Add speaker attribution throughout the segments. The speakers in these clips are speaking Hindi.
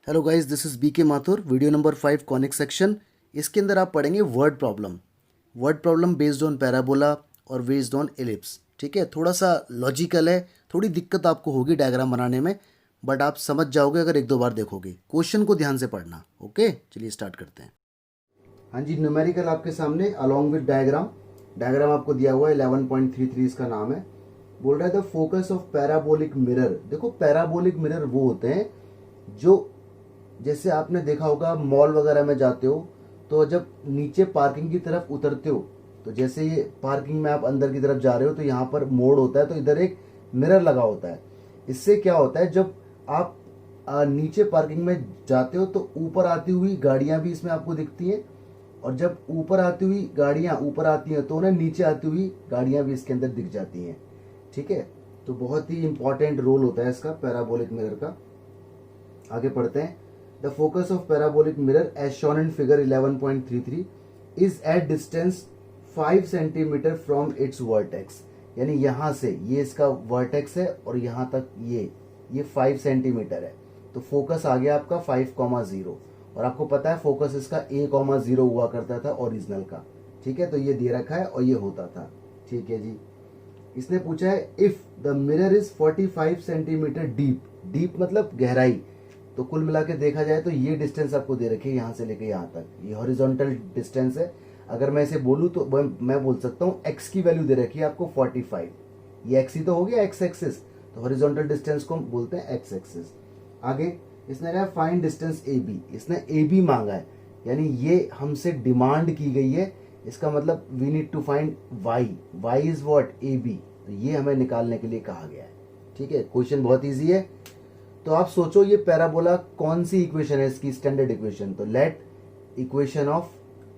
Speaker 1: Hello guys, this is B K Mathur. Video number 5 conic section. इसके अंदर आप पढ़ेंगे word problem based on parabola और बेस्ड ऑन एलिप्स। ठीक है, थोड़ा सा लॉजिकल है, थोड़ी दिक्कत आपको होगी डायग्राम बनाने में, बट आप समझ जाओगे अगर एक दो बार देखोगे। क्वेश्चन को ध्यान से पढ़ना। ओके, चलिए स्टार्ट करते हैं। हाँ जी, न्यूमेरिकल आपके सामने अलॉन्ग विद डायग्राम। डायग्राम आपको दिया हुआ है, 11.33 इसका नाम है। बोल रहा है the focus of parabolic mirror. देखो, पैराबोलिक मिरर वो होते हैं जो, जैसे आपने देखा होगा मॉल वगैरह में जाते हो तो जब नीचे पार्किंग की तरफ उतरते हो तो जैसे ये पार्किंग में आप अंदर की तरफ जा रहे हो तो यहाँ पर मोड़ होता है, तो इधर एक मिरर लगा होता है। इससे क्या होता है, जब आप नीचे पार्किंग में जाते हो तो ऊपर आती हुई गाड़ियां भी इसमें आपको दिखती हैं, और जब ऊपर आती हुई गाड़ियां ऊपर आती हैं तो उन्हें नीचे आती हुई गाड़ियां भी इसके अंदर दिख जाती हैं। ठीक है, तो बहुत ही इंपॉर्टेंट रोल होता है इसका पैराबोलिक मिरर का। आगे पढ़ते हैं। The focus of parabolic mirror as shown in figure 11.33 is at distance 5 centimetre from its vertex. यानी यहां से ये इसका वर्टेक्स है और यहां तक ये 5 सेंटीमीटर है, तो फोकस आ गया आपका 5,0। और आपको पता है फोकस इसका a,0 हुआ करता था ओरिजिनल का। ठीक है, तो ये दे रखा है और ये होता था। ठीक है जी, इसने पूछा है if the mirror is 45 centimetre deep. Deep मतलब गहराई। तो कुल मिला के देखा जाए तो ये डिस्टेंस आपको दे रखी है यहाँ से लेके यहाँ तक, ये हॉरिजॉन्टल डिस्टेंस है। अगर मैं इसे बोलूँ तो मैं बोल सकता हूँ एक्स की वैल्यू दे रखी है आपको 45। ये एक्स ही तो हो गया, एक्स एक्सिस। तो हॉरिजॉन्टल डिस्टेंस को हम बोलते हैं एक्स एक्सिस। आगे इसने कहा फाइंड डिस्टेंस ए बी। इसने ए बी मांगा है, यानी ये हमसे डिमांड की गई है। इसका मतलब we need to find y. Y is what, A B. तो ये हमें निकालने के लिए कहा गया है। ठीक है, क्वेश्चन बहुत इजी है। तो आप सोचो ये पैराबोला कौन सी इक्वेशन है इसकी, स्टैंडर्ड इक्वेशन। तो लेट इक्वेशन ऑफ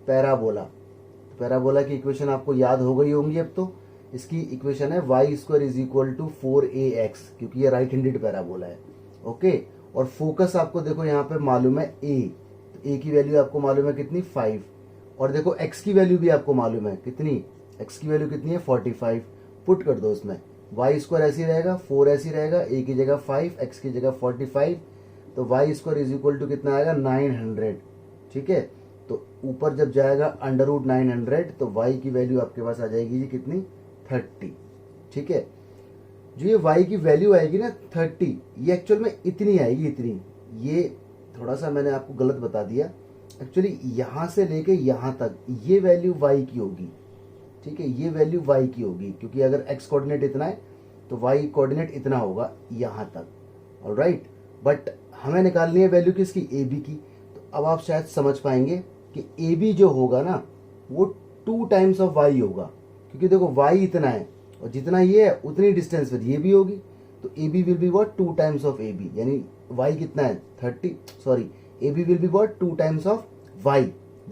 Speaker 1: पैराबोला। तो पैराबोला की इक्वेशन आपको याद हो गई होंगी अब तो। इसकी इक्वेशन है y square is equal to 4ax, क्योंकि ये राइट हैंडेड पैराबोला है। ओके, और फोकस आपको देखो यहाँ पे मालूम है ए। तो ए की वैल्यू आपको मालूम है कितनी, 5। और देखो एक्स की वैल्यू भी आपको मालूम है कितनी, एक्स की वैल्यू कितनी है, 45। पुट कर दो उसमें, वाई स्क्वायर ऐसी रहेगा, 4 ऐसी रहेगा, ए की जगह 5, एक्स की जगह 45। तो y square is equal to कितना आएगा, 900। ठीक है, तो ऊपर जब जाएगा अंडर रूट 900 तो वाई की वैल्यू आपके पास आ जाएगी जी कितनी, 30। ठीक है, जो ये वाई की वैल्यू आएगी ना 30, ये एक्चुअल में इतनी आएगी, इतनी। ये थोड़ा सा मैंने आपको गलत बता दिया। एक्चुअली यहां से लेके यहां तक ये वैल्यू वाई की होगी। ठीक है, ये वैल्यू y की होगी, क्योंकि अगर x कोऑर्डिनेट इतना है तो y कोऑर्डिनेट इतना होगा यहां तक। ऑलराइट, बट हमें निकालनी है वैल्यू किसकी, ए बी की। तो अब आप शायद समझ पाएंगे कि ए बी जो होगा ना वो 2 टाइम्स ऑफ y होगा, क्योंकि देखो y इतना है और जितना ये है उतनी डिस्टेंस पर ये भी होगी। तो A B will be what 2 times of A B, यानी y कितना है 30, sorry A B will be what 2 times of y।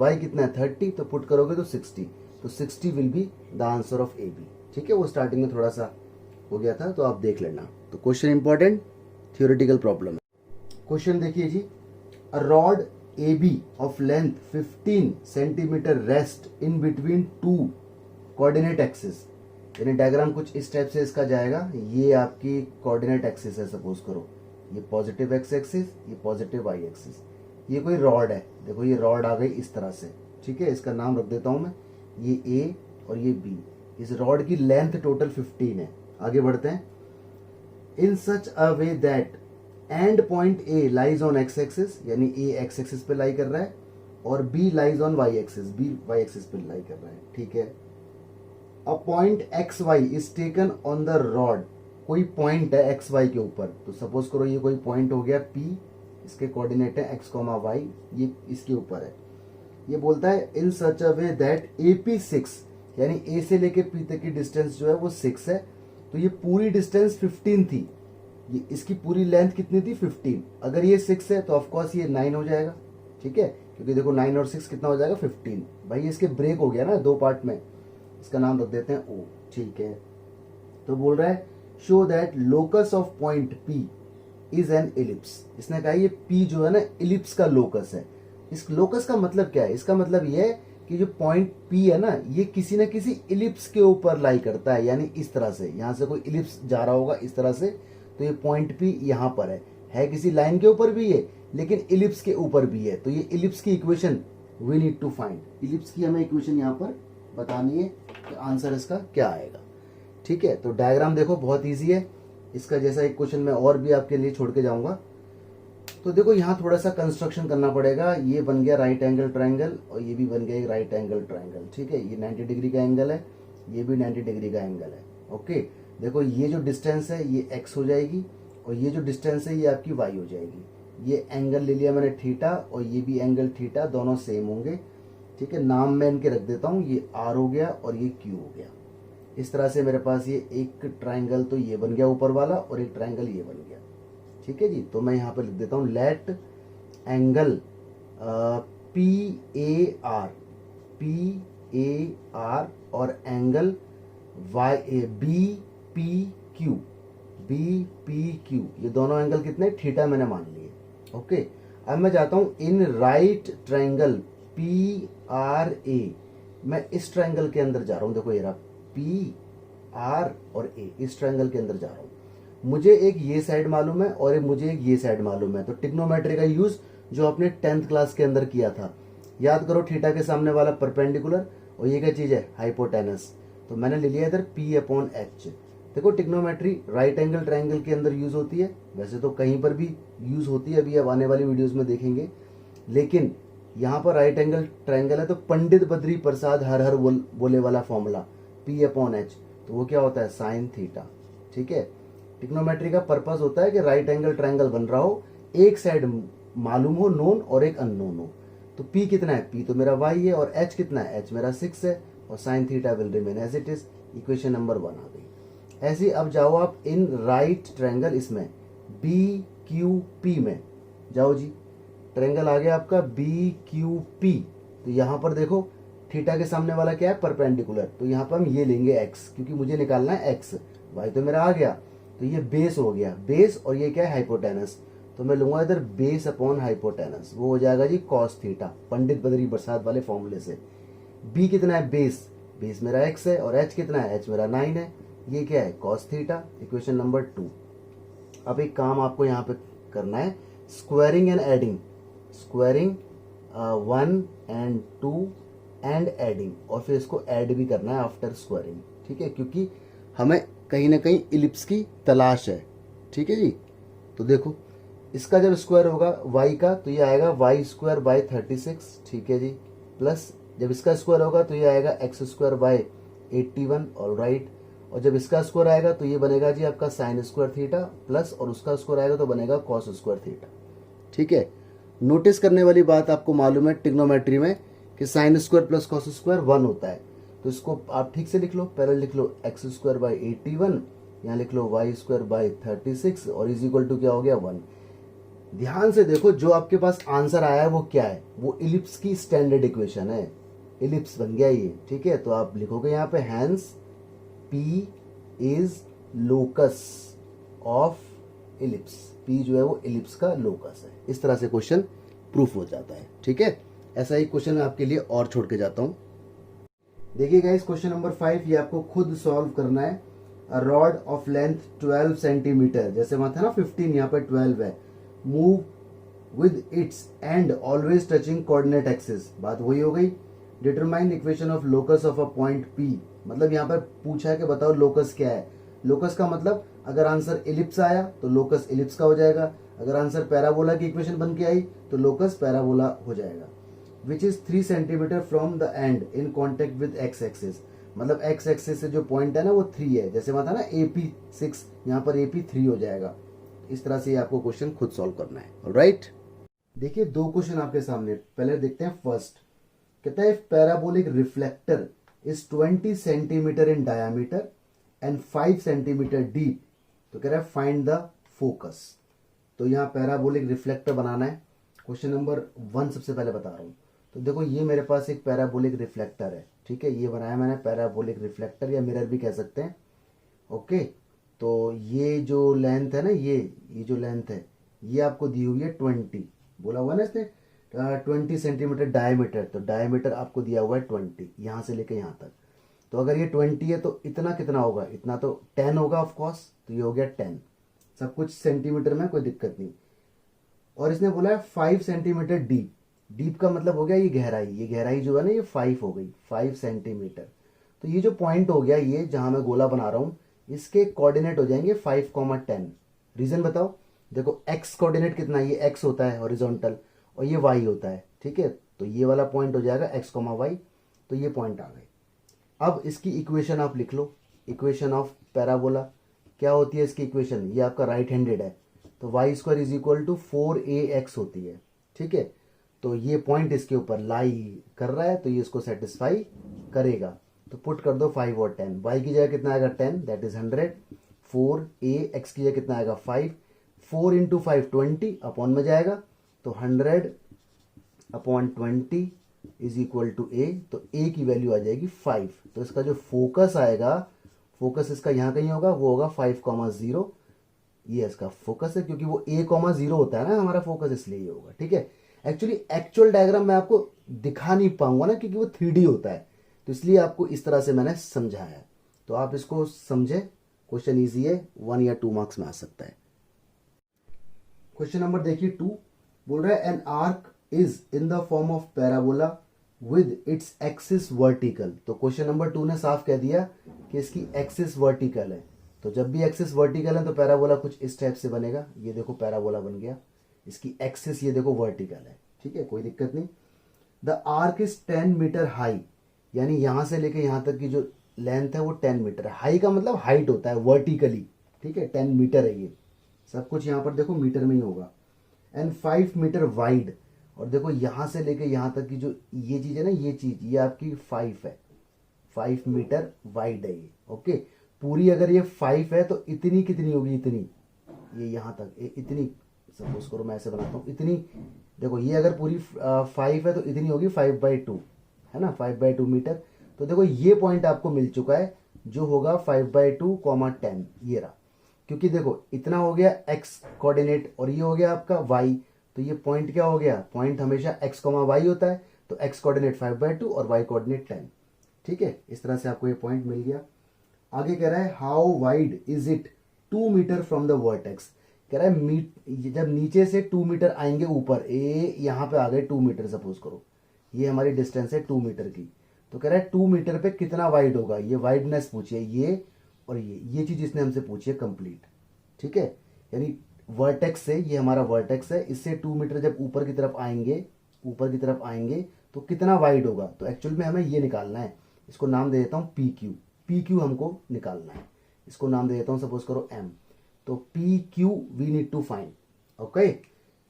Speaker 1: y कितना है 30, तो पुट करोगे तो 60। तो 60 will be the answer of A B. ठीक है, वो स्टार्टिंग में थोड़ा सा हो गया था तो आप देख लेना। तो क्वेश्चन इंपॉर्टेंट थियोरेटिकल प्रॉब्लम है। क्वेश्चन देखिए जी, a rod A B of length 15 centimetre rest in between 2 coordinate axis. यानी डायग्राम कुछ इस टाइप से इसका जाएगा। ये आपकी कोऑर्डिनेट एक्सिस है, सपोज करो ये पॉजिटिव एक्स एक्सिस, ये पॉजिटिव वाई एक्सिस। ये कोई रॉड है, देखो ये रॉड आ गई इस तरह से। ठीक है, इसका नाम रख देता हूं मैं, ये ए और ये बी। इस रॉड की लेंथ टोटल 15 है। आगे बढ़ते हैं। In such a way that end point A lies on X axis, यानी ए एक्स एक्सिस पे लाई कर रहा है, और B lies on y axis, B y axis पे लाई कर रहा है। ठीक है, a point x y is taken on the rod. कोई पॉइंट है एक्स वाई के ऊपर, तो सपोज करो ये कोई पॉइंट हो गया पी, इसके कोऑर्डिनेट है एक्स कॉमा वाई, ये इसके ऊपर है। ये बोलता है इन such a way that AP6, यानी ए से लेके पी तक की डिस्टेंस जो है वो 6 है। तो ये पूरी डिस्टेंस 15 थी, ये इसकी पूरी लेंथ कितनी थी, 15। अगर ये 6 है तो ऑफकोर्स ये 9 हो जाएगा। ठीक है, क्योंकि देखो 9 और 6 कितना हो जाएगा, 15। भाई इसके ब्रेक हो गया ना 2 पार्ट में, इसका नाम रख देते हैं ओ। ठीक है, तो बोल रहा है show that locus of point P is an ellipse. इसने कहा ये पी जो है ना इलिप्स का लोकस है। इस लोकस का मतलब क्या है, इसका मतलब ये है कि जो पॉइंट पी है ना ये किसी ना किसी इलिप्स के ऊपर लाई करता है, यानी इस तरह से यहां से कोई इलिप्स जा रहा होगा इस तरह से, तो ये पॉइंट पी यहां पर है किसी लाइन के ऊपर भी ये, लेकिन इलिप्स के ऊपर भी है। तो ये इलिप्स की equation we need to find, ellipse की हमें इक्वेशन यहाँ पर बतानी है कि आंसर इसका क्या आएगा। ठीक है, तो डायग्राम देखो बहुत ईजी है इसका, जैसा एक क्वेश्चन मैं और भी आपके लिए छोड़ के जाऊंगा। तो देखो यहाँ थोड़ा सा कंस्ट्रक्शन करना पड़ेगा। ये बन गया राइट एंगल ट्राइंगल और ये भी बन गया एक राइट एंगल ट्राइंगल। ठीक है, ये 90 डिग्री का एंगल है, ये भी 90 डिग्री का एंगल है। ओके, देखो ये जो डिस्टेंस है ये x हो जाएगी और ये जो डिस्टेंस है ये आपकी y हो जाएगी। ये एंगल ले लिया मैंने थीटा और ये भी एंगल थीटा, दोनों सेम होंगे। ठीक है, नाम मैं इनके रख देता हूँ, ये r हो गया और ये q हो गया। इस तरह से मेरे पास ये एक ट्राइंगल तो ये बन गया ऊपर वाला और एक ट्राइंगल ये बन गया। ठीक है जी, तो मैं यहाँ पे लिख देता हूँ लेट एंगल PAR और एंगल BPQ, ये दोनों एंगल कितने थीटा मैंने मान लिए। ओके, अब मैं जाता हूँ इन राइट ट्राइंगल PRA, मैं इस ट्राइंगल के अंदर जा रहा हूँ। देखो ये रहा PR और A, इस ट्राइंगल के अंदर जा रहा हूँ। मुझे एक ये साइड मालूम है और मुझे एक ये साइड मालूम है। तो ट्रिग्नोमेट्री का यूज जो आपने 10th क्लास के अंदर किया था, याद करो, थीटा के सामने वाला परपेंडिकुलर और ये क्या चीज है हाइपोटेनस। तो मैंने ले लिया इधर P/H। देखो ट्रिग्नोमेट्री राइट एंगल ट्राइंगल के अंदर यूज होती है, वैसे तो कहीं पर भी यूज होती है, अभी अब आने वाली वीडियोस में देखेंगे, लेकिन यहाँ पर राइट एंगल ट्राइंगल है तो पंडित बद्री प्रसाद हर हर बोले वाला फॉर्मूला P/H, तो वो क्या होता है साइन थीटा। ठीक है, ट्रिग्नोमेट्री का पर्पस होता है कि राइट एंगल ट्राइंगल बन रहा हो, एक साइड मालूम हो नोन और एक अननोन हो। तो P कितना है, P तो मेरा Y है, और H कितना है, H मेरा 6 है, और sine theta will remain as it is. Equation number 1 आ गई। ऐसे अब जाओ आप इन राइट ट्राइंगल, इसमें BQP में जाओ जी, ट्राइंगल आ गया आपका BQP। तो यहाँ पर देखो थीटा के सामने वाला क्या है परपेंडिकुलर, तो यहाँ पर हम ये लेंगे x, क्योंकि मुझे निकालना है x। y तो मेरा आ गया, तो ये बेस हो गया, बेस, और ये क्या है हाइपोटेनस, तो मैं लूंगा इधर बेस अपॉन हाइपोटेनस, वो हो जाएगा जी कॉस थीटा, पंडित बद्री प्रसाद वाले फॉर्मूले से। b कितना है बेस, बेस मेरा x है, और h कितना है, h मेरा 9 है, ये क्या है कॉस थीटा। Equation number 2। अब एक काम आपको यहाँ पे करना है, squaring and adding, squaring 1 and 2 and adding, और फिर इसको ऐड भी करना है आफ्टर स्क्वायरिंग। ठीक है, क्योंकि हमें कहीं ना कहीं इलिप्स की तलाश है। ठीक है जी, तो देखो इसका जब स्क्वायर होगा y का तो ये आएगा y²/36। ठीक है जी, प्लस जब इसका स्क्वायर होगा तो ये आएगा x²/81। ऑल राइट, और जब इसका स्क्वायर आएगा तो ये बनेगा जी आपका साइन स्क्वायर थीटा, प्लस और उसका स्क्वायर आएगा तो बनेगा कॉस स्क्वायर थीटा। ठीक है, नोटिस करने वाली बात आपको मालूम है ट्रिग्नोमेट्री में कि sine square plus cos square 1 होता है, तो इसको आप ठीक से लिख लो। पहले लिख लो x²/81, यहाँ लिख लो y²/36, और इज इक्वल टू क्या हो गया 1। ध्यान से देखो जो आपके पास आंसर आया है वो क्या है, वो इलिप्स की स्टैंडर्ड इक्वेशन है, इलिप्स बन गया ये। ठीक है, तो आप लिखोगे यहाँ पे hence P is locus of ellipse, P जो है वो इलिप्स का लोकस है। इस तरह से क्वेश्चन प्रूफ हो जाता है। ठीक है, ऐसा ही क्वेश्चन मैं आपके लिए और छोड़ के जाता हूं। देखिए गाइस, क्वेश्चन नंबर 5 ये आपको खुद सॉल्व करना है। A rod of length 12 centimetre, जैसे वहां था ना 15, यहाँ पे 12 है, move with its and always touching coordinate axis, बात वही हो गई। Determine equation of locus of a point P, मतलब यहाँ पर पूछा है कि बताओ लोकस क्या है। लोकस का मतलब अगर आंसर इलिप्स आया तो लोकस इलिप्स का हो जाएगा, अगर आंसर पैराबोला की इक्वेशन बन के आई तो लोकस पैराबोला हो जाएगा। Which is 3 centimetre from the and in contact with x axis, मतलब एक्स एक्सिस से जो पॉइंट है ना वो 3 है, जैसे वहां था ना AP6, यहाँ पर AP3 हो जाएगा। इस तरह से आपको क्वेश्चन खुद सॉल्व करना है। ऑलराइट, देखिए 2 क्वेश्चन आपके सामने, पहले देखते हैं फर्स्ट। कहता है parabolic reflector is 20 centimetre in diameter and 5 centimetre deep, तो कह रहा है फाइंड द फोकस। तो यहाँ पैराबोलिक रिफ्लेक्टर बनाना है। क्वेश्चन नंबर 1 सबसे पहले बता रहा हूँ। तो देखो ये मेरे पास एक पैराबोलिक रिफ्लेक्टर है। ठीक है, ये बनाया मैंने पैराबोलिक रिफ्लेक्टर, या मिरर भी कह सकते हैं। ओके, तो ये जो लेंथ है ना, ये जो लेंथ है ये आपको दी हुई है 20, बोला हुआ ना इसने 20 सेंटीमीटर डायमीटर, तो डायमीटर आपको दिया हुआ है 20, यहाँ से लेके यहाँ तक। तो अगर ये 20 है तो इतना कितना होगा, इतना तो 10 होगा ऑफ कोर्स, तो ये हो गया 10। सब कुछ सेंटीमीटर में, कोई दिक्कत नहीं। और इसने बोला है 5 सेंटीमीटर डीप। डीप का मतलब हो गया ये गहराई जो है ना ये 5 हो गई, 5 सेंटीमीटर। तो ये जो पॉइंट हो गया, ये जहां मैं गोला बना रहा हूं, इसके कोऑर्डिनेट हो जाएंगे 5, 10। रीजन बताओ। देखो एक्स कोऑर्डिनेट कितना है, ये एक्स होता है हॉरिजॉन्टल, और ये वाई होता है, ठीक है। तो ये वाला पॉइंट हो जाएगा एक्स, वाई। तो ये पॉइंट आ गए। अब इसकी इक्वेशन आप लिख लो, इक्वेशन ऑफ पैराबोला। क्या होती है इसकी इक्वेशन, ये आपका राइट हैंडेड है, तो y square is equal to 4ax होती है, ठीक है। तो ये पॉइंट इसके ऊपर लाई कर रहा है, तो ये इसको सेटिस्फाई करेगा। तो पुट कर दो 5 और 10। वाई की जगह कितना आएगा 10, दैट इज 100। 4ax की जगह कितना आएगा 5। 4 इंटू 5 20, अपॉन में जाएगा, तो 100/20 इज इक्वल टू ए। तो ए की वैल्यू आ जाएगी 5। तो इसका जो फोकस आएगा, फोकस इसका यहां कहीं होगा, वो होगा 5,0। ये इसका फोकस है, क्योंकि वो a,0 होता है ना हमारा फोकस, इसलिए ये होगा, ठीक है। एक्चुअली एक्चुअल डायग्राम मैं आपको दिखा नहीं पाऊंगा ना, क्योंकि वो 3D होता है, तो इसलिए आपको इस तरह से मैंने समझाया है। तो आप इसको समझे, क्वेश्चन इजी है, 1 या 2 मार्क्स में आ सकता है। क्वेश्चन नंबर देखिए 2, बोल रहा है an arc is in the form of parabola with its axis vertical. तो क्वेश्चन नंबर 2 ने साफ कह दिया कि इसकी एक्सिस वर्टिकल है। तो जब भी एक्सिस वर्टिकल है तो पैराबोला कुछ इस टाइप से बनेगा। ये देखो पैराबोला बन गया, इसकी एक्सिस ये देखो वर्टिकल है, ठीक है, कोई दिक्कत नहीं। The arc is 10 metre high, यानी यहां से लेके यहां तक की जो लेंथ है वो 10 मीटर है। हाई का मतलब हाइट होता है वर्टिकली, ठीक है, 10 मीटर है ये। सब कुछ यहां पर देखो मीटर में ही होगा। एंड 5 मीटर वाइड, और देखो यहां से लेके यहां तक की जो ये चीज है ना, ये चीज ये आपकी 5 है, 5 मीटर वाइड है ये, ओके। पूरी अगर ये 5 है तो इतनी कितनी होगी, इतनी, ये यहां तक इतनी, सपोज करो मैं ऐसे बनाता हूं, इतनी। देखो ये अगर पूरी 5 है तो इतनी होगी 5/2, है ना, 5/2 मीटर। तो देखो ये पॉइंट आपको मिल चुका है, जो होगा 5/2, 10, ये रहा। क्योंकि देखो इतना हो गया एक्स कोऑर्डिनेट और ये हो गया आपका वाई, तो ये पॉइंट क्या हो गया, पॉइंट हमेशा एक्स, वाई होता है। तो एक्स कोऑर्डिनेट 5/2 और वाई कोऑर्डिनेट 10, ठीक है। इस तरह से आपको ये पॉइंट मिल गया। आगे कह रहा है how wide is it 2 metre from the vertex. कह रहा है जब नीचे से 2 मीटर आएंगे ऊपर, ए यहां पे आ गए 2 मीटर, सपोज करो ये हमारी डिस्टेंस है 2 मीटर की। तो कह रहा है 2 मीटर पे कितना वाइड होगा, ये वाइडनेस पूछिए, ये और ये चीज इसने हमसे पूछी है कंप्लीट, ठीक है। यानी वर्टेक्स से, ये हमारा वर्टेक्स है, इससे 2 मीटर जब ऊपर की तरफ आएंगे, ऊपर की तरफ आएंगे तो कितना वाइड होगा। तो एक्चुअल में हमें ये निकालना है, इसको नाम दे देता हूं पी क्यू। पी क्यू हमको निकालना है, इसको नाम दे देता हूं सपोज करो एम। तो P Q we need to find, okay.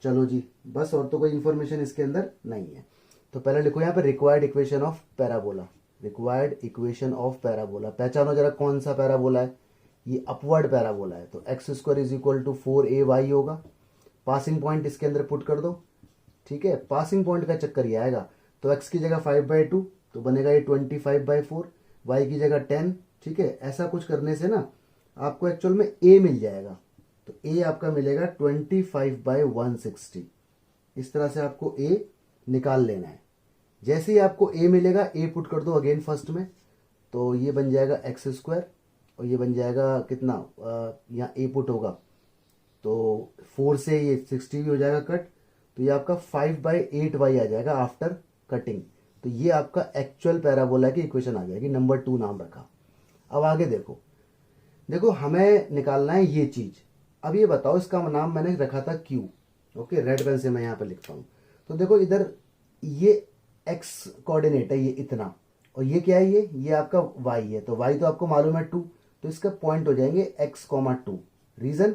Speaker 1: चलो जी, बस और तो कोई इंफॉर्मेशन इसके अंदर नहीं है। तो पहले लिखो यहाँ पे required equation of parabola. Required equation of parabola, पहचानो जरा कौन सा पैराबोला है, ये अपवर्ड पैराबोला है। तो x square is equal to 4ay होगा। पासिंग पॉइंट इसके अंदर पुट कर दो, ठीक है। पासिंग पॉइंट का चक्कर ये आएगा, तो x की जगह 5/2 तो बनेगा ये 25/4, y की जगह 10, ठीक है। ऐसा कुछ करने से ना आपको एक्चुअल में a मिल जाएगा। तो a आपका मिलेगा 25/160। इस तरह से आपको a निकाल लेना है। जैसे ही आपको a मिलेगा, a पुट कर दो अगेन फर्स्ट में, तो ये बन जाएगा एक्स स्क्वायर, और ये बन जाएगा कितना, यहाँ a पुट होगा तो 4 से ये 60 भी हो जाएगा कट, तो ये आपका 5/8y आ जाएगा आफ्टर कटिंग। तो ये आपका एक्चुअल पैराबोला की इक्वेशन आ जाएगी, नंबर 2 नाम रखा। अब आगे देखो, देखो हमें निकालना है ये चीज। अब ये बताओ, इसका नाम मैंने रखा था क्यू, ओके, रेड पेन से मैं यहाँ पे लिखता हूँ। तो देखो इधर ये एक्स कोऑर्डिनेट है, ये इतना, और ये क्या है, ये आपका वाई है। तो वाई तो आपको मालूम है 2, तो इसका पॉइंट हो जाएंगे x, 2। रीजन,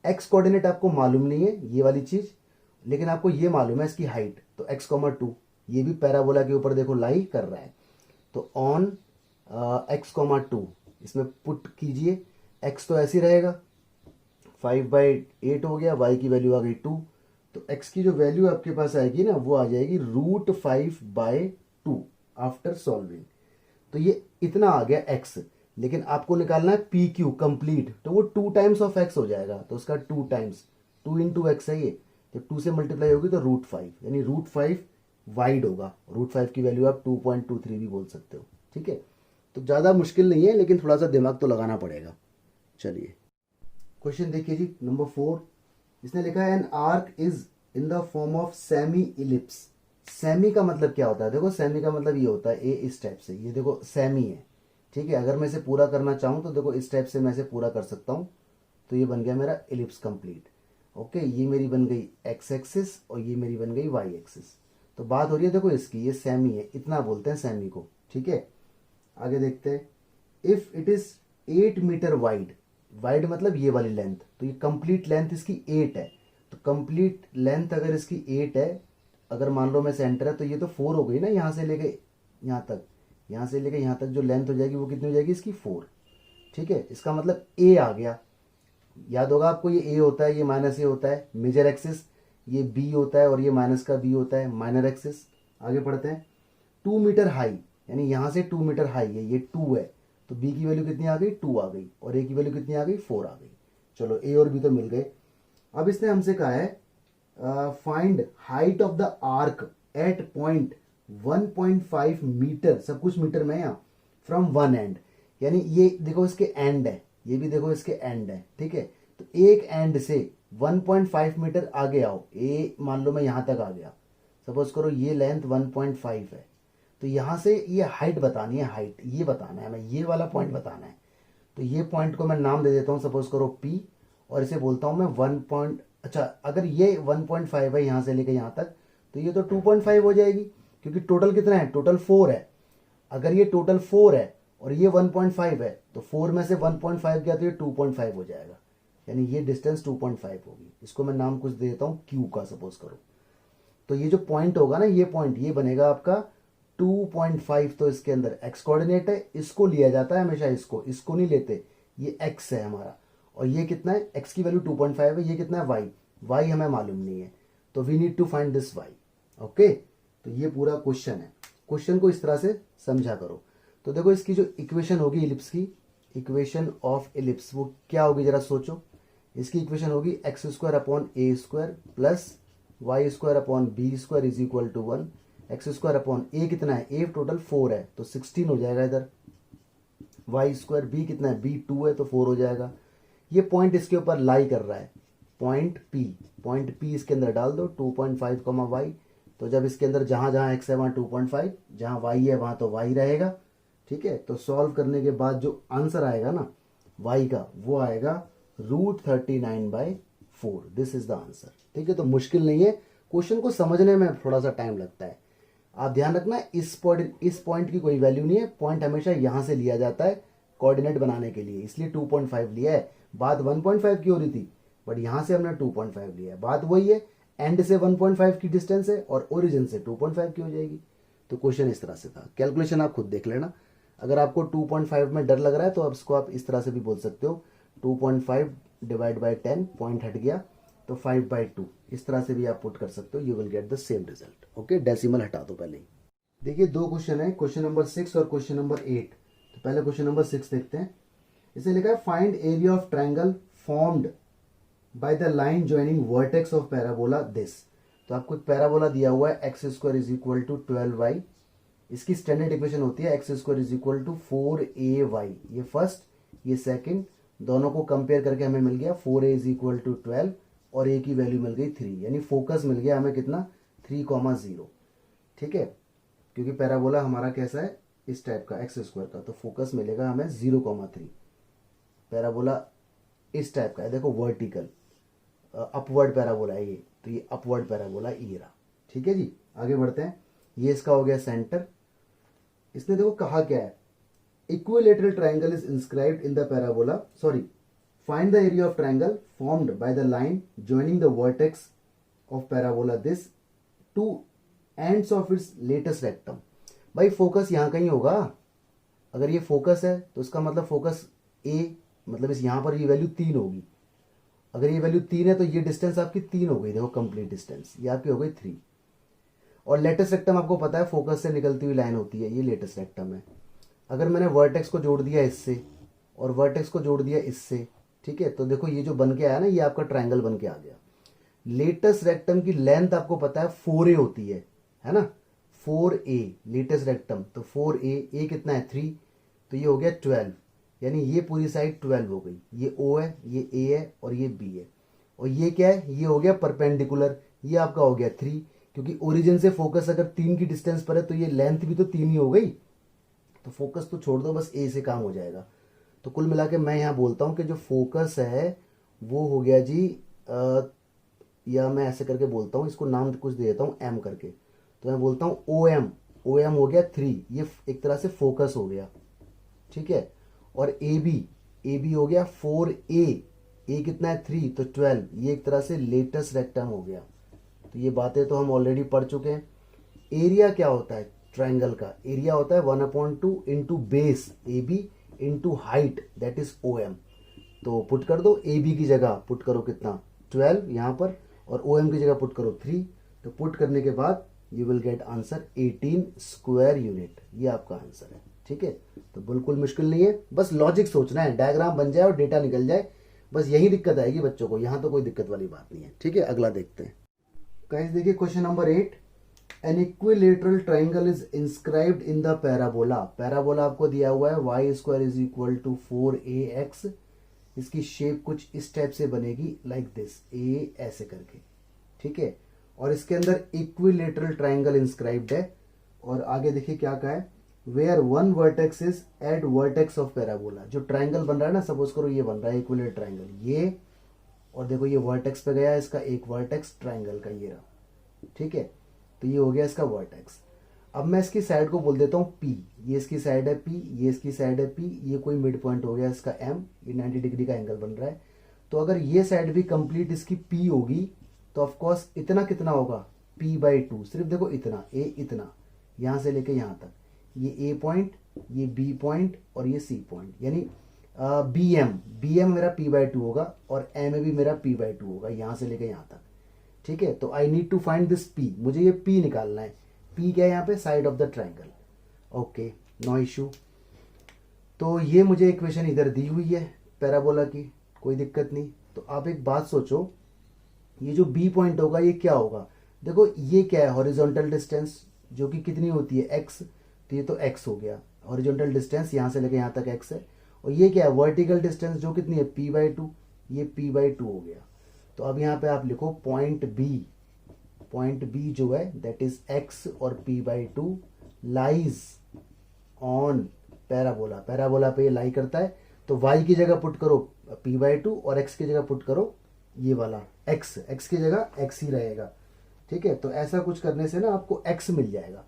Speaker 1: एक्स कोऑर्डिनेट आपको मालूम नहीं है ये वाली चीज, लेकिन आपको ये मालूम है इसकी हाइट। तो x, 2 ये भी पैराबोला के ऊपर देखो लाई कर रहा है। तो ऑन x, 2 इसमें पुट कीजिए। x तो ऐसे ही रहेगा, 5/8 हो गया, y की वैल्यू आ गई 2। तो x की जो वैल्यू आपके पास आएगी ना, वो आ जाएगी √5/2 आफ्टर सॉल्विंग। तो ये इतना आ गया x, लेकिन आपको निकालना है पी क्यू कंप्लीट, तो वो 2 टाइम्स ऑफ x हो जाएगा। तो उसका 2 टाइम्स 2 इंटू एक्स है ये, तो 2 से मल्टीप्लाई होगी तो √5, यानी √5 वाइड होगा। √5 की वैल्यू आप 2.23 भी बोल सकते हो, ठीक है। तो ज़्यादा मुश्किल नहीं है, लेकिन थोड़ा सा दिमाग तो लगाना पड़ेगा। चलिए क्वेश्चन देखिए जी, नंबर 4। इसने लिखा है an arc is in the form of semi ellipse. Semi का मतलब क्या होता है? देखो सेमी का मतलब ये होता है ए इस टाइप से, ये देखो सेमी है, ठीक है। अगर मैं इसे पूरा करना चाहूँ तो देखो इस टाइप से मैं इसे पूरा कर सकता हूँ, तो ये बन गया मेरा इलिप्स कंप्लीट। ओके, ये मेरी बन गई एक्स एक्सिस और ये मेरी बन गई वाई एक्सिस। तो बात हो रही है देखो इसकी, ये सेमी है, इतना बोलते हैं सेमी को, ठीक है। आगे देखते हैं, if it is 8 metre wide, wide मतलब ये वाली लेंथ, तो ये कंप्लीट लेंथ इसकी 8 है। तो कंप्लीट लेंथ अगर इसकी 8 है, अगर मान लो मैं सेंटर है, तो ये तो 4 हो गई ना, यहाँ से लेके यहाँ तक, यहाँ से लेके यहाँ तक जो लेंथ हो जाएगी वो कितनी हो जाएगी इसकी 4, ठीक है। इसका मतलब ए आ गया। याद होगा आपको, ये ए होता है, ये माइनस ए होता है मेजर एक्सिस, ये बी होता है और ये माइनस का बी होता है माइनर एक्सिस। आगे पढ़ते हैं, 2 मीटर हाई, यानी यहाँ से 2 मीटर हाई है, ये 2 है, तो बी की वैल्यू कितनी आ गई 2 आ गई, और ए की वैल्यू कितनी आ गई 4 आ गई। चलो ए और बी तो मिल गए। अब इसने हमसे कहा है find height of the arc at point 1.5 metre, सब कुछ मीटर में यहाँ, फ्रॉम वन एंड, यानी ये देखो इसके एंड है, ये भी देखो इसके एंड है, ठीक है। तो एक एंड से 1.5 मीटर आगे आओ, ए मान लो मैं यहां तक आ गया, सपोज करो ये लेंथ 1.5 है, तो यहां से ये हाइट बतानी है, हाइट ये बताना है, मैं ये वाला पॉइंट बताना है। तो ये पॉइंट को मैं नाम दे देता हूं, सपोज करो P, और इसे बोलता हूं मैं 1 पॉइंट, अच्छा अगर ये 1.5 है यहां से लेकर यहां तक, तो ये तो 2.5 हो जाएगी, क्योंकि टोटल कितना है, टोटल 4 है। अगर ये टोटल 4 है और ये 1.5 है, तो 4 में से 1.5 गया तो ये 2.5 हो जाएगा, यानी ये डिस्टेंस 2.5 होगी। इसको मैं नाम कुछ दे देता हूं Q का, सपोज करो। तो ये जो पॉइंट होगा ना, ये पॉइंट ये बनेगा आपका 2.5, तो इसके अंदर x कोऑर्डिनेट है, इसको लिया जाता है हमेशा, इसको नहीं लेते, ये x है हमारा, और ये कितना है, x की वैल्यू 2.5 है, ये कितना है y हमें मालूम नहीं है, तो we need to find this y। Okay, तो ये पूरा क्वेश्चन है, क्वेश्चन को इस तरह से समझा करो। तो देखो इसकी जो इक्वेशन होगी इलिप्स की, इक्वेशन ऑफ इलिप्स वो क्या होगी जरा सोचो। इसकी इक्वेशन होगी X square upon A square plus Y square upon B square is equal to 1, X square upon A कितना है, ए टोटल 4 है तो 16 हो जाएगा इधर, वाई स्क्वायर, बी कितना है, बी 2 है तो 4 हो जाएगा। ये पॉइंट इसके ऊपर लाई कर रहा है, पॉइंट पी इसके अंदर डाल दो 2.5 कॉमा वाई, तो जब इसके अंदर जहां जहां एक्स है वहां 2.5, जहां वाई है वहां तो वाई रहेगा, ठीक है। तो सॉल्व करने के बाद जो आंसर आएगा ना y का, वो आएगा √39/4, दिस इज द आंसर, ठीक है। तो मुश्किल नहीं है, क्वेश्चन को समझने में थोड़ा सा टाइम लगता है। आप ध्यान रखना, इस पॉइंट की कोई वैल्यू नहीं है, पॉइंट हमेशा यहां से लिया जाता है कोऑर्डिनेट बनाने के लिए, इसलिए 2.5 लिया है। बात 1.5 की हो रही थी, बट यहां से हमने 2.5 लिया है, बात वही है, एंड से 1.5 की डिस्टेंस है और ओरिजिन से 2.5 की हो जाएगी। तो क्वेश्चन इस तरह से था, कैलकुलेशन आप खुद देख लेना। अगर आपको 2.5 में डर लग रहा है तो अब इसको आप इस तरह से भी बोल सकते हो, 2.5 डिवाइड बाई 10, पॉइंट हट गया तो 5/2, इस तरह से भी आप पुट कर सकते हो, you will get the same result. Okay, decimal हटा दो पहले ही। देखिए दो क्वेश्चन है, क्वेश्चन नंबर 6 और क्वेश्चन नंबर 8। तो पहले क्वेश्चन नंबर 6 देखते हैं। इसे लिखा है find area of triangle formed by the line joining vertex of parabola this. तो आपको एक पैराबोला दिया हुआ है, x square is equal to 12y, इसकी स्टैंडर्ड इक्वेशन होती है x square is equal to 4ay, ये फर्स्ट ये सेकंड, दोनों को कंपेयर करके हमें मिल गया 4a इज इक्वल टू 12 और a की वैल्यू मिल गई 3, यानी फोकस मिल गया हमें कितना 3,0, ठीक है। क्योंकि पैराबोला हमारा कैसा है, इस टाइप का एक्स स्क्वायर का, तो फोकस मिलेगा हमें 0,3। पैराबोला इस टाइप का है, देखो वर्टिकल अपवर्ड पैराबोला है ये, तो ये अपवर्ड पैराबोला ये रहा, ठीक है जी। आगे बढ़ते हैं, ये इसका हो गया सेंटर। इसने देखो कहा क्या है, equilateral triangle is inscribed in the parabola, sorry, find the area of triangle formed by the line joining the vertex of parabola this two ends of its latus rectum. भाई फोकस यहां कहीं होगा, अगर ये फोकस है तो इसका मतलब फोकस ए, मतलब इस यहां पर ये वैल्यू 3 होगी, अगर ये वैल्यू 3 है तो ये डिस्टेंस आपकी 3 हो गई, देखो कंप्लीट डिस्टेंस ये आपकी हो गई 3। और लेटेस्ट रेक्टम आपको पता है फोकस से निकलती हुई लाइन होती है, ये लेटेस्ट रेक्टम है। अगर मैंने वर्टेक्स को जोड़ दिया इससे और वर्टेक्स को जोड़ दिया इससे, ठीक है, तो देखो ये जो बन के आया ना, ये आपका ट्रायंगल बन के आ गया। लेटेस्ट रेक्टम की लेंथ आपको पता है 4a होती है ना, 4a लेटेस्ट रेक्टम, तो 4a, a कितना है 3, तो ये हो गया 12, यानी ये पूरी साइड 12 हो गई। ये O है, ये A है और ये B है, और ये क्या है, ये हो गया परपेंडिकुलर, ये आपका हो गया 3, क्योंकि ओरिजिन से फोकस अगर 3 की डिस्टेंस पर है तो ये लेंथ भी तो 3 ही हो गई, तो फोकस तो छोड़ दो, बस ए से काम हो जाएगा। तो कुल मिला के मैं यहाँ बोलता हूँ कि जो फोकस है वो हो गया जी, या मैं ऐसे करके बोलता हूँ, इसको नाम कुछ दे देता हूँ एम करके, तो मैं बोलता हूँ ओ एम। ओ एम हो गया 3, ये एक तरह से फोकस हो गया, ठीक है। और ए बी हो गया 4a, ए कितना है 3, तो 12, ये एक तरह से लेटेस्ट रेक्टम हो गया। तो ये बातें तो हम ऑलरेडी पढ़ चुके हैं। एरिया क्या होता है ट्राइंगल का? एरिया होता है 1/2 into base A B into height, that is O M. तो पुट कर दो, ए बी की जगह पुट करो कितना 12 यहाँ पर, और ओ एम की जगह पुट करो 3। तो पुट करने के बाद you will get answer 18 square unit, ये आपका आंसर है, ठीक है। तो बिल्कुल मुश्किल नहीं है, बस लॉजिक सोचना है, डायग्राम बन जाए और डेटा निकल जाए, बस यही दिक्कत आएगी बच्चों को, यहाँ तो कोई दिक्कत वाली बात नहीं है, ठीक है। अगला देखते हैं गाइस, देखिए question number 8, an equilateral triangle is inscribed in the parabola. Parabola आपको दिया हुआ है y square is equal to 4ax, इसकी शेप कुछ इस टाइप से बनेगी, लाइक दिस, ए ऐसे करके, ठीक है। और इसके अंदर इक्विलेटरल ट्राइंगल इंस्क्राइब्ड है, और आगे देखिए क्या कहा है, where one vertex is at vertex of parabola. जो ट्राइंगल बन रहा है ना, सपोज करो ये बन रहा है इक्विलेटरल ट्राइंगल, ये, और देखो ये वर्टेक्स पे गया इसका एक वर्टेक्स ट्राइंगल का, ये रहा, ठीक है। तो ये हो गया इसका वर्टेक्स। अब मैं इसकी साइड को बोल देता हूँ P, ये इसकी साइड है P, ये इसकी साइड है P, ये कोई मिड पॉइंट हो गया इसका M, ये 90 डिग्री का एंगल बन रहा है। तो अगर ये साइड भी कंप्लीट इसकी P होगी तो ऑफ कोर्स इतना कितना होगा P/2, सिर्फ देखो इतना, A इतना, यहाँ से लेके यहाँ तक, ये A पॉइंट, ये B पॉइंट और ये C पॉइंट, यानी BM मेरा P/2 होगा और M भी मेरा P/2 होगा, यहाँ से लेके यहाँ तक, ठीक है। तो I need to find this P, मुझे ये P निकालना है। P क्या है यहाँ पे? Side of the triangle, okay, no issue. तो ये मुझे इक्वेशन इधर दी हुई है पैराबोला की, कोई दिक्कत नहीं। तो आप एक बात सोचो, ये जो B पॉइंट होगा ये क्या होगा? देखो ये क्या है, हॉरिजॉन्टल डिस्टेंस, जो कि कितनी होती है x, तो ये तो x हो गया, हॉरिजॉन्टल डिस्टेंस यहाँ से लेके यहाँ तक x है। और ये क्या है, वर्टिकल डिस्टेंस, जो कितनी है P/2, ये P/2 हो गया। तो अब यहाँ पे आप लिखो पॉइंट B जो है दैट इज x और P/2 lies on parabola, parabola पे ये लाई करता है। तो y की जगह पुट करो P/2 और x की जगह पुट करो ये वाला x की जगह x ही रहेगा, ठीक है। तो ऐसा कुछ करने से ना आपको x मिल जाएगा,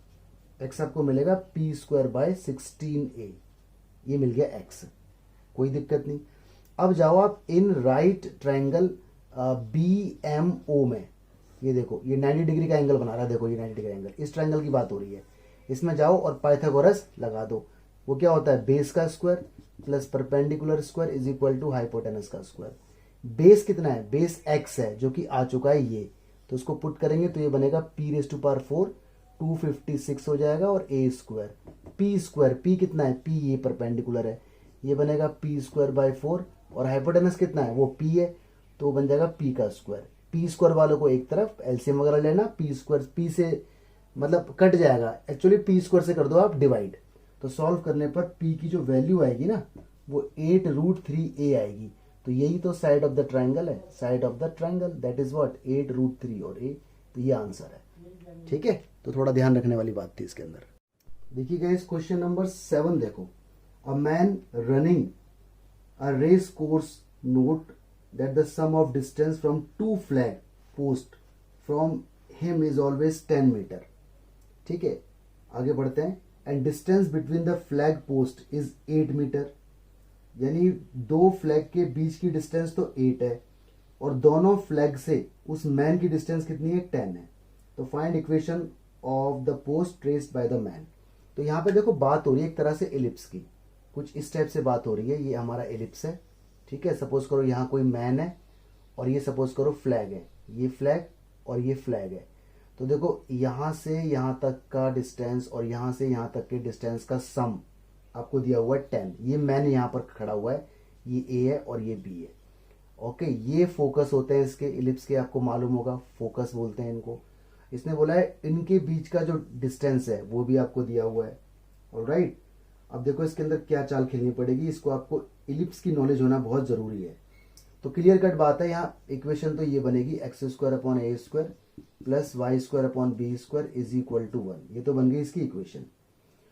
Speaker 1: x आपको मिलेगा P²/16a, ये मिल गया x, कोई दिक्कत नहीं। अब जाओ आप इन राइट ट्राइंगल BMO में, ये देखो ये 90 डिग्री का एंगल बना रहा है, देखो ये 90 डिग्री एंगल, इस ट्राइंगल की बात हो रही है। इसमें जाओ और पाइथागोरस लगा दो, वो क्या होता है, बेस का square plus perpendicular square is equal to hypotenuse का स्क्वायर। बेस कितना है, बेस x है जो कि आ चुका है ये, तो उसको पुट करेंगे तो ये बनेगा P⁴ 256 हो जाएगा, और a², P कितना है, P ये परपेंडिकुलर है, ये बनेगा P²/4, और हाइपोटेनस कितना है, वो P है, तो बन जाएगा P का स्क्वायर। P² वालों को एक तरफ एलसीएम वगैरह लेना, P से मतलब कट जाएगा, एक्चुअली P² से कर दो आप डिवाइड। तो सॉल्व करने पर P की जो वैल्यू आएगी ना वो 8√3a आएगी। तो यही तो साइड ऑफ द ट्राइंगल है, side of the triangle that is what 8√3 और a, तो ये आंसर है, ठीक है। तो थोड़ा ध्यान रखने वाली बात थी इसके अंदर। देखिए गाइस क्वेश्चन नंबर 7 देखो, a man running a race course note that the sum of distance from two flag post from him is always 10 metre, ठीक है। आगे बढ़ते हैं, and distance between the flag post is 8 metre, यानी दो फ्लैग के बीच की डिस्टेंस तो 8 है, और दोनों फ्लैग से उस मैन की डिस्टेंस कितनी है, 10 है। तो find equation of the post traced by the man. तो यहाँ पे देखो बात हो रही है एक तरह से एलिप्स की, कुछ इस टाइप से बात हो रही है, ये हमारा एलिप्स है, ठीक है। सपोज करो यहाँ कोई मैन है और ये सपोज करो फ्लैग है, ये फ्लैग और ये फ्लैग है। तो देखो यहाँ से यहाँ तक का डिस्टेंस और यहाँ से यहाँ तक के डिस्टेंस का सम आपको दिया हुआ है 10। ये मैन यहाँ पर खड़ा हुआ है, ये A है और ये B है, ओके। ये फोकस होते हैं इसके इलिप्स के, आपको मालूम होगा फोकस बोलते हैं इनको। इसने बोला है इनके बीच का जो डिस्टेंस है वो भी आपको दिया हुआ है, ऑलराइट। अब देखो इसके अंदर क्या चाल खेलनी पड़ेगी, इसको आपको इलिप्स की नॉलेज होना बहुत जरूरी है। तो क्लियर कट बात है, यहाँ इक्वेशन तो ये बनेगी x² / a², plus Y square upon B square is equal to 1। ये तो बन गई इसकी इक्वेशन।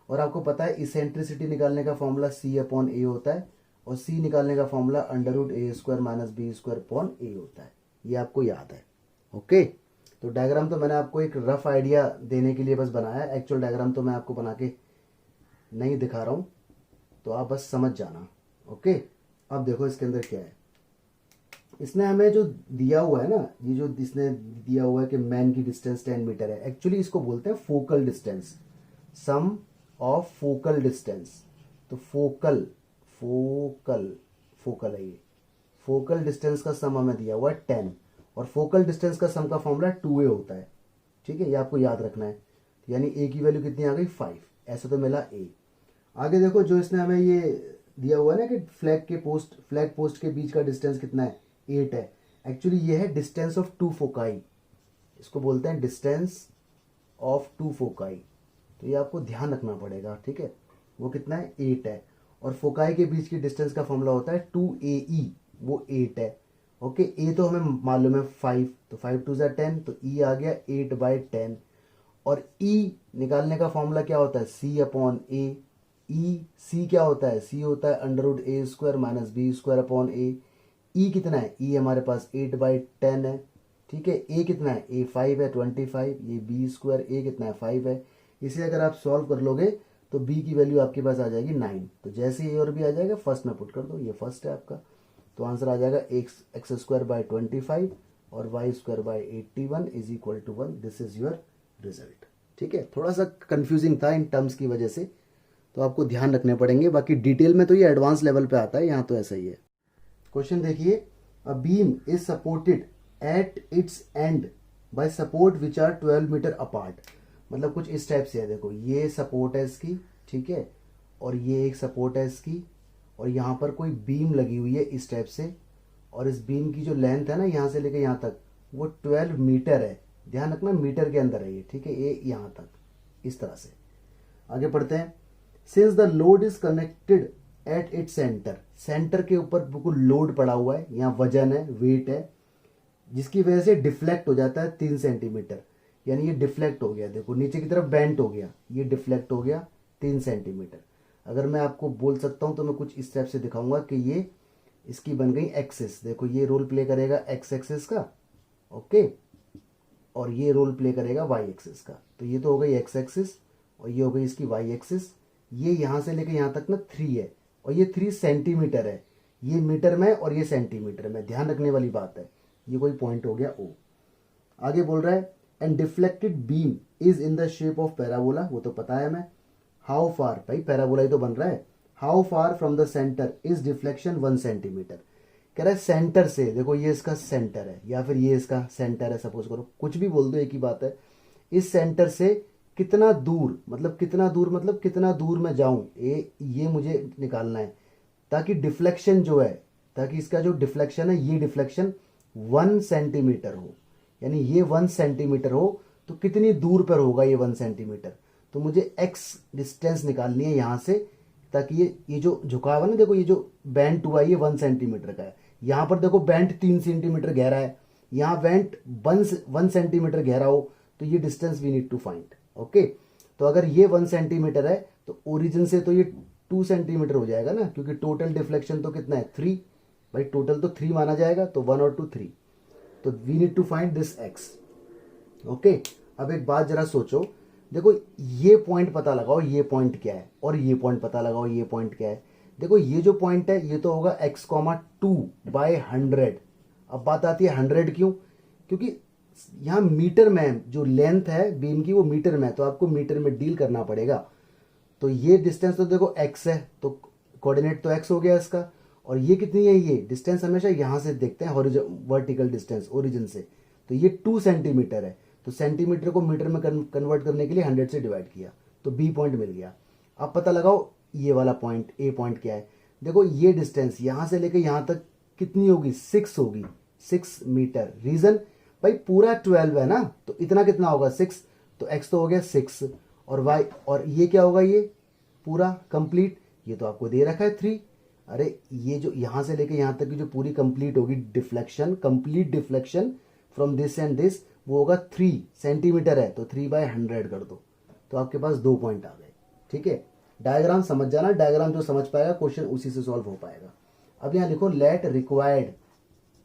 Speaker 1: और आपको पता है इसेंट्रिसिटी निकालने का फॉर्मूला सी अपॉन ए होता है, और सी निकालने का formula under root A square minus B square upon A होता है। ये आपको याद है। ओके, तो डायग्राम तो मैंने आपको एक रफ आइडिया देने के लिए बस बनाया है, एक्चुअल डायग्राम तो मैं आपको बना के नहीं दिखा रहा हूँ, तो आप बस समझ जाना। ओके, अब देखो इसके अंदर क्या है। इसने हमें जो दिया हुआ है ना, ये जो इसने दिया हुआ है कि मैन की डिस्टेंस 10 मीटर है, एक्चुअली इसको बोलते हैं focal distance, sum of focal distance. तो फोकल है ये, फोकल डिस्टेंस का सम हमें दिया हुआ है 10, और फोकल डिस्टेंस का सम का फॉर्मूला 2a होता है। ठीक है, ये आपको याद रखना है। यानी a की वैल्यू कितनी आ गई 5, ऐसा तो मिला a। आगे देखो जो इसने हमें ये दिया हुआ है ना कि फ्लैग पोस्ट के बीच का डिस्टेंस कितना है 8 है। एक्चुअली ये है डिस्टेंस ऑफ 2 फोकाई, इसको बोलते हैं डिस्टेंस ऑफ 2 फोकाई। तो ये आपको ध्यान रखना पड़ेगा। ठीक है, वो कितना है 8 है, और फोकाई के बीच की डिस्टेंस का फॉर्मूला होता है 2ae, वो 8 है। ओके, ए तो हमें मालूम है 5, तो 5 2 10, तो ई आ गया 8/10। और ई निकालने का फॉर्मूला क्या होता है सी अपॉन ए। ई सी क्या होता है, सी होता है under root A square minus B square upon A. E कितना है, ई हमारे पास 8/10 है। ठीक है, ए कितना है, ए 5 है 25, ये बी स्क्वायर ए कितना है 5 है। इसे अगर आप सॉल्व कर लोगे तो बी की वैल्यू आपके पास आ जाएगी 9। तो जैसे ए और बी आ जाएगा फर्स्ट में पुट कर दो, ये फर्स्ट है आपका, तो आंसर आ जाएगा एक्स स्क्वायर बाय 25 और y square by 81 is equal to 1। This is your result. ठीक है, थोड़ा सा कंफ्यूजिंग था इन टर्म्स की वजह से, तो आपको ध्यान रखने पड़ेंगे। बाकी डिटेल में तो ये एडवांस लेवल पे आता है, यहाँ तो ऐसा ही है। क्वेश्चन देखिए, a beam is supported at its end by support which are 12 metre apart. मतलब कुछ इस टाइप से है, देखो ये सपोर्ट है इसकी, ठीक है, और ये एक सपोर्ट है इसकी, और यहाँ पर कोई बीम लगी हुई है इस टाइप से, और इस बीम की जो लेंथ है ना यहाँ से लेके यहाँ तक वो 12 मीटर है। ध्यान रखना मीटर के अंदर है ये। ठीक है, ये यहाँ तक इस तरह से। आगे पढ़ते हैं। Since the load is connected at it centre, centre के ऊपर बिल्कुल लोड पड़ा हुआ है, यहाँ वजन है, वेट है, जिसकी वजह से डिफ्लेक्ट हो जाता है 3 सेंटीमीटर। यानी ये डिफ्लेक्ट हो गया, देखो नीचे की तरफ बेंट हो गया, ये डिफ्लेक्ट हो गया 3 सेंटीमीटर। अगर मैं आपको बोल सकता हूं तो मैं कुछ इस टाइप से दिखाऊंगा कि ये इसकी बन गई एक्सिस। देखो ये रोल प्ले करेगा एक्स एक्सिस का, ओके, और ये रोल प्ले करेगा वाई एक्सिस का। तो ये तो हो गई एक्स एक्सिस और ये हो गई इसकी वाई एक्सिस। ये यहां से लेकर यहां तक ना 3 है, और ये 3 सेंटीमीटर है। ये मीटर में और ये सेंटीमीटर में, ध्यान रखने वाली बात है। ये कोई पॉइंट हो गया ओ। आगे बोल रहा है and deflected beam is in the shape of parabola, वो तो पता है हमें। हाउ फार, भाई पैराबोला ही तो बन रहा है। How far from the centre is deflection 1 centimetre. कह रहा है सेंटर से, देखो ये इसका सेंटर है या फिर ये इसका सेंटर है, सपोज करो, कुछ भी बोल दो एक ही बात है। इस सेंटर से कितना दूर, मतलब कितना दूर, मतलब कितना दूर मैं जाऊं, ये मुझे निकालना है, ताकि डिफ्लेक्शन जो है, ताकि इसका जो डिफ्लेक्शन है ये डिफ्लेक्शन 1 सेंटीमीटर हो। यानी ये 1 सेंटीमीटर हो तो कितनी दूर पर होगा ये 1 सेंटीमीटर। तो मुझे एक्स डिस्टेंस निकालनी है यहाँ से, ताकि ये जो झुकाव है ना, देखो ये जो बेंट हुआ है ये 1 सेंटीमीटर का है। यहाँ पर देखो बेंट 3 सेंटीमीटर गहरा है, यहाँ बेंट 1 सेंटीमीटर गहरा हो, तो ये distance we need to find. Okay, तो अगर ये 1 सेंटीमीटर है तो ओरिजिन से तो ये 2 सेंटीमीटर हो जाएगा ना, क्योंकि टोटल डिफ्लेक्शन तो कितना है 3, भाई टोटल तो 3 माना जाएगा, तो 1 और 2 3, तो we need to find this x. Okay, अब एक बात जरा सोचो, देखो ये पॉइंट पता लगाओ ये पॉइंट क्या है, और ये पॉइंट पता लगाओ ये पॉइंट क्या है। देखो ये जो पॉइंट है ये तो होगा x,2/100। अब बात आती है 100 क्यों, क्योंकि यहाँ मीटर में जो लेंथ है बीम की वो मीटर में है, तो आपको मीटर में डील करना पड़ेगा। तो ये डिस्टेंस तो देखो x है, तो कोऑर्डिनेट तो x हो गया इसका, और ये कितनी है, ये डिस्टेंस हमेशा यहां से देखते हैं वर्टिकल डिस्टेंस ओरिजिन से, तो ये 2 सेंटीमीटर है। तो सेंटीमीटर को मीटर में कन्वर्ट करने के लिए 100 से डिवाइड किया, तो बी पॉइंट मिल गया। अब पता लगाओ ये वाला पॉइंट ए पॉइंट क्या है। देखो ये डिस्टेंस यहां से लेकर यहां तक कितनी होगी, 6 होगी, 6 मीटर। रीजन, भाई पूरा 12 है ना, तो इतना कितना होगा 6, तो एक्स तो हो गया 6, और वाई, और ये क्या होगा, ये पूरा कंप्लीट, ये तो आपको दे रखा है 3। अरे ये जो यहां से लेके यहां तक की जो पूरी कंप्लीट होगी deflection, complete deflection from this and this, वो होगा 3 सेंटीमीटर है, तो 3/100 कर दो, तो आपके पास 2 पॉइंट आ गए। ठीक है, डायग्राम समझ जाना, डायग्राम जो समझ पाएगा क्वेश्चन उसी से सॉल्व हो पाएगा। अब यहाँ लिखो late required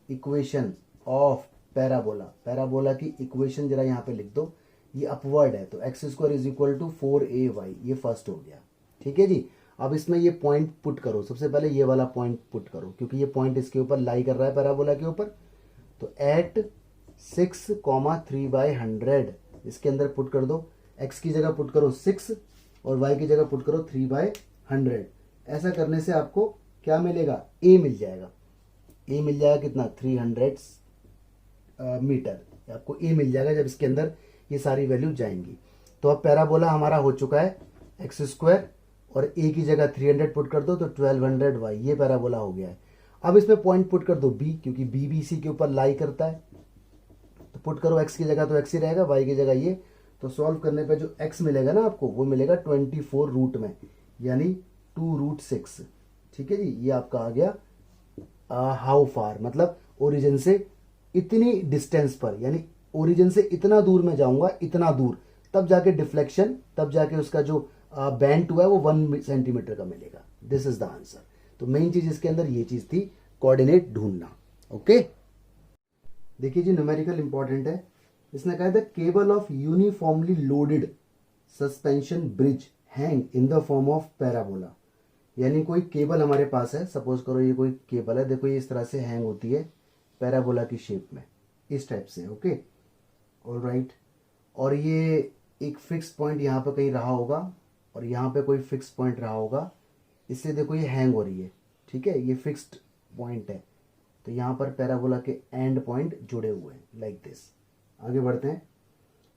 Speaker 1: equation of parabola. Parabola की इक्वेशन जरा यहाँ पे लिख दो, ये अपवर्ड है तो x² is equal to 4ay, ये फर्स्ट हो गया। ठीक है जी, अब इसमें ये पॉइंट पुट करो, सबसे पहले ये वाला पॉइंट पुट करो क्योंकि ये पॉइंट इसके ऊपर लाई कर रहा है पैराबोला के ऊपर। तो एट 6,3/100 इसके अंदर पुट कर दो, x की जगह पुट करो 6 और y की जगह पुट करो 3/100। ऐसा करने से आपको क्या मिलेगा, a मिल जाएगा। a मिल जाएगा कितना, 300 मीटर आपको a मिल जाएगा जब इसके अंदर ये सारी वैल्यू जाएंगी। तो अब पैराबोला हमारा हो चुका है x² और a की जगह 300 पुट कर दो तो 1200y, ये पैराबोला हो गया है। अब इसमें पॉइंट पुट कर दो b, क्योंकि b भी इसी के ऊपर लाई करता है, तो पुट करो x की जगह तो x ही रहेगा, y की जगह ये। तो सॉल्व करने पे जो x मिलेगा ना आपको, वो मिलेगा 24 रूट में, यानी 2√6। ठीक है जी, ये आपका आ गया हाउ फार, मतलब ओरिजिन से इतनी डिस्टेंस पर, यानी ओरिजिन से इतना दूर मैं जाऊंगा, इतना दूर, तब जाके डिफ्लेक्शन, तब जाके उसका जो बेंट हुआ है वो 1 सेंटीमीटर का मिलेगा। This is the answer. तो मेन चीज इसके अंदर ये चीज थी, कोऑर्डिनेट ढूंढना। ओके, देखिए जी न्यूमेरिकल इंपॉर्टेंट है। इसने कहा था cable of uniformly loaded suspension bridge hang in the form of parabola. यानी कोई केबल हमारे पास है, सपोज करो ये कोई केबल है, देखो ये इस तरह से हैंग होती है पैराबोला की शेप में, इस टाइप से। ओके, ऑलराइट, और ये एक फिक्स पॉइंट यहाँ पे कहीं रहा होगा और यहाँ पे कोई फिक्स पॉइंट रहा होगा, इससे देखो ये हैंग हो रही है। ठीक है, ये फिक्स्ड पॉइंट है, तो यहाँ पर पैराबोला के एंड पॉइंट जुड़े हुए हैं लाइक दिस। आगे बढ़ते हैं।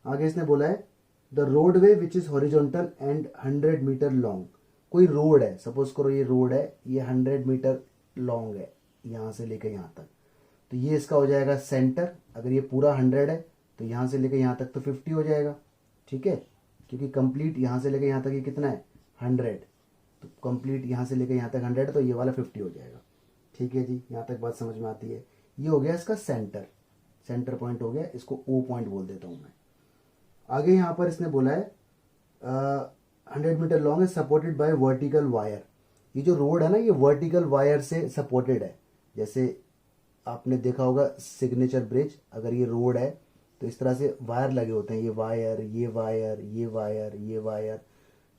Speaker 1: आगे इसने बोला है the roadway which is horizontal and 100 metre long. कोई रोड है, सपोज करो ये रोड है, ये 100 मीटर लॉन्ग है यहाँ से लेकर यहाँ तक, तो ये इसका हो जाएगा सेंटर। अगर ये पूरा 100 है तो यहाँ से लेकर यहाँ तक तो 50 हो जाएगा। ठीक है, क्योंकि कंप्लीट यहाँ से लेकर यहाँ तक ये कितना है 100, तो कंप्लीट यहाँ से लेकर यहाँ तक 100 है, तो ये वाला 50 हो जाएगा। ठीक है जी, यहाँ तक बात समझ में आती है। ये हो गया इसका सेंटर, सेंटर पॉइंट हो गया, इसको ओ पॉइंट बोल देता हूँ मैं। आगे यहाँ पर इसने बोला है 100 मीटर लॉन्ग है सपोर्टेड बाय वर्टिकल वायर। ये जो रोड है ना, ये वर्टिकल वायर से सपोर्टेड है। जैसे आपने देखा होगा सिग्नेचर ब्रिज, अगर ये रोड है तो इस तरह से वायर लगे होते हैं, ये वायर, ये वायर, ये वायर, ये वायर।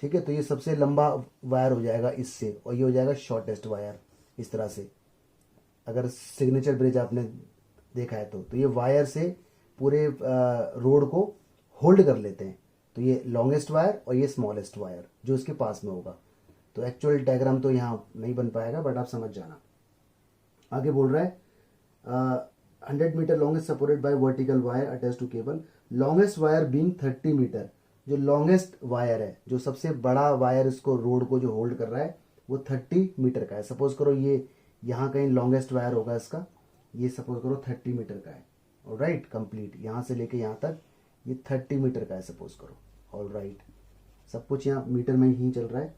Speaker 1: ठीक है, तो ये सबसे लंबा वायर हो जाएगा इससे, और ये हो जाएगा शॉर्टेस्ट वायर इस तरह से। अगर सिग्नेचर ब्रिज आपने देखा है तो ये वायर से पूरे रोड को होल्ड कर लेते हैं। तो ये लॉन्गेस्ट वायर और ये स्मॉलेस्ट वायर जो इसके पास में होगा। तो एक्चुअल डायग्राम तो यहाँ नहीं बन पाएगा, बट आप समझ जाना। आगे बोल रहा है 100 metre long is supported by vertical wire attach to cable, longest wire being 30 metre. जो लॉन्गेस्ट वायर है, जो सबसे बड़ा वायर इसको रोड को जो होल्ड कर रहा है, वो 30 मीटर का है। सपोज करो ये यहाँ कहीं लॉन्गेस्ट वायर होगा इसका, ये सपोज करो 30 मीटर का है। ऑलराइट, कंप्लीट यहाँ से लेके यहाँ तक ये 30 मीटर का है सपोज करो। ऑलराइट, सब कुछ यहाँ मीटर में ही चल रहा है।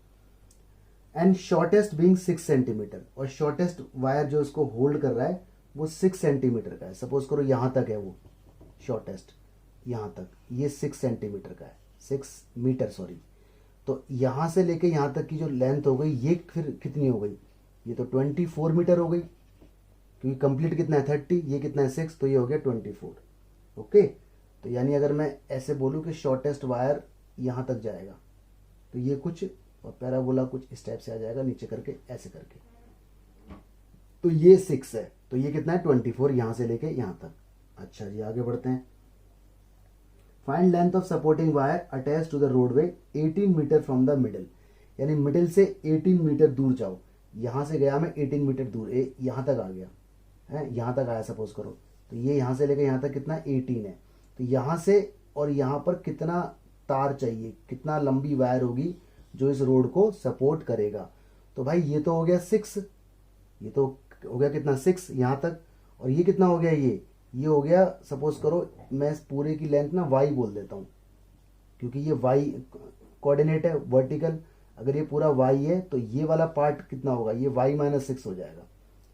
Speaker 1: एंड शॉर्टेस्ट बीइंग 6 सेंटीमीटर, और शॉर्टेस्ट वायर जो इसको होल्ड कर रहा है वो 6 सेंटीमीटर का है। सपोज करो यहाँ तक है वो शॉर्टेस्ट, यहाँ तक ये 6 सेंटीमीटर का है, 6 मीटर सॉरी। तो यहाँ से लेके यहाँ तक की जो लेंथ हो गई, ये फिर कितनी हो गई, ये तो 24 मीटर हो गई, क्योंकि कंप्लीट कितना है 30, ये कितना है 6, तो ये हो गया 24। ओके, तो यानी अगर मैं ऐसे बोलूँ कि शॉर्टेस्ट वायर यहाँ तक जाएगा, तो ये कुछ, और पैराबोला कुछ इस टाइप से आ जाएगा नीचे करके, ऐसे करके। तो ये 6 है, तो ये कितना है 24, यहाँ से लेके यहाँ तक। अच्छा जी, आगे बढ़ते हैं। Find length of supporting wire attach to the roadway 18 metre from the middle. यानी मिडिल से 18 मीटर दूर जाओ। यहाँ से गया मैं 18 मीटर दूर, यहाँ तक आ गया है, यहाँ तक आया सपोज करो, तो ये यहाँ से लेकर यहाँ तक कितना 18 है। तो यहाँ से और यहाँ पर कितना तार चाहिए, कितना लंबी वायर होगी जो इस रोड को सपोर्ट करेगा। तो भाई ये तो हो गया 6, ये तो हो गया कितना 6 यहाँ तक, और ये कितना हो गया, ये हो गया सपोज करो, मैं इस पूरे की लेंथ ना y बोल देता हूँ, क्योंकि ये y कोऑर्डिनेट है वर्टिकल। अगर ये पूरा y है तो ये वाला पार्ट कितना होगा, ये y-6 हो जाएगा।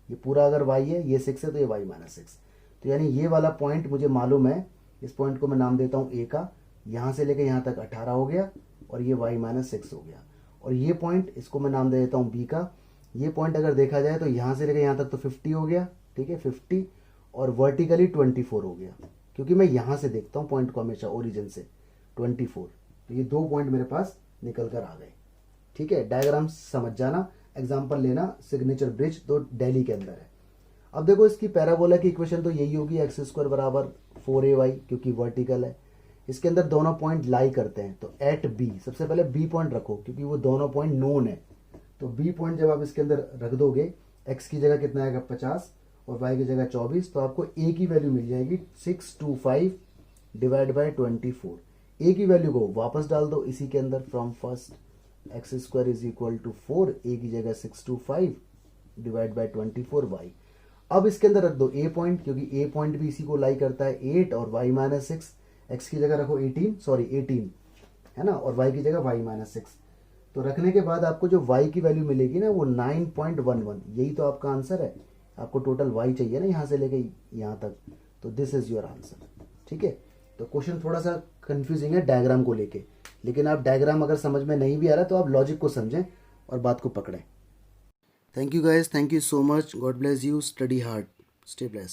Speaker 1: ये पूरा अगर y है, ये 6 है, तो ये y-6। तो यानी ये वाला पॉइंट मुझे मालूम है इस पॉइंट को मैं नाम देता हूँ ए का, यहाँ से लेकर यहाँ तक 18 हो गया और ये y-6 हो गया। और ये पॉइंट इसको मैं नाम दे देता हूँ बी का। ये पॉइंट अगर देखा जाए तो यहाँ से लेकर यहाँ तक तो 50 हो गया, ठीक है 50, और वर्टिकली 24 हो गया, क्योंकि मैं यहाँ से देखता हूँ पॉइंट को हमेशा ओरिजिन से 24। तो ये 2 पॉइंट मेरे पास निकल कर आ गए, ठीक है। डायग्राम समझ जाना, एग्जाम्पल लेना, सिग्नेचर ब्रिज तो दिल्ली के अंदर है। अब देखो इसकी पैराबोला की इक्वेशन तो यही होगी, x² बराबर 4ay, क्योंकि वर्टिकल है। इसके अंदर दोनों पॉइंट लाई करते हैं, तो एट बी, सबसे पहले बी पॉइंट रखो क्योंकि वो दोनों पॉइंट नोन है। तो बी पॉइंट जब आप इसके अंदर रख दोगे, x की जगह कितना आएगा 50 और y की जगह 24, तो आपको a की वैल्यू मिल जाएगी 625 डिवाइड बाई 24। a की वैल्यू को वापस डाल दो इसी के अंदर, from first x² is equal to 4, a की जगह 625 डिवाइड बाई 24y। अब इसके अंदर रख दो a पॉइंट, क्योंकि a पॉइंट भी इसी को लाई करता है 8, और y-6, x की जगह रखो 18 है ना, और y की जगह y-6। तो रखने के बाद आपको जो y की वैल्यू मिलेगी ना वो 9.11, यही तो आपका आंसर है। आपको टोटल y चाहिए ना यहाँ से लेके यहाँ तक, तो दिस इज योर आंसर, ठीक है। तो क्वेश्चन थोड़ा सा कंफ्यूजिंग है डायग्राम को लेके, लेकिन आप डायग्राम अगर समझ में नहीं भी आ रहा तो आप लॉजिक को समझें और बात को पकड़ें। Thank you guys, thank you so much, God bless you, study hard, stay blessed.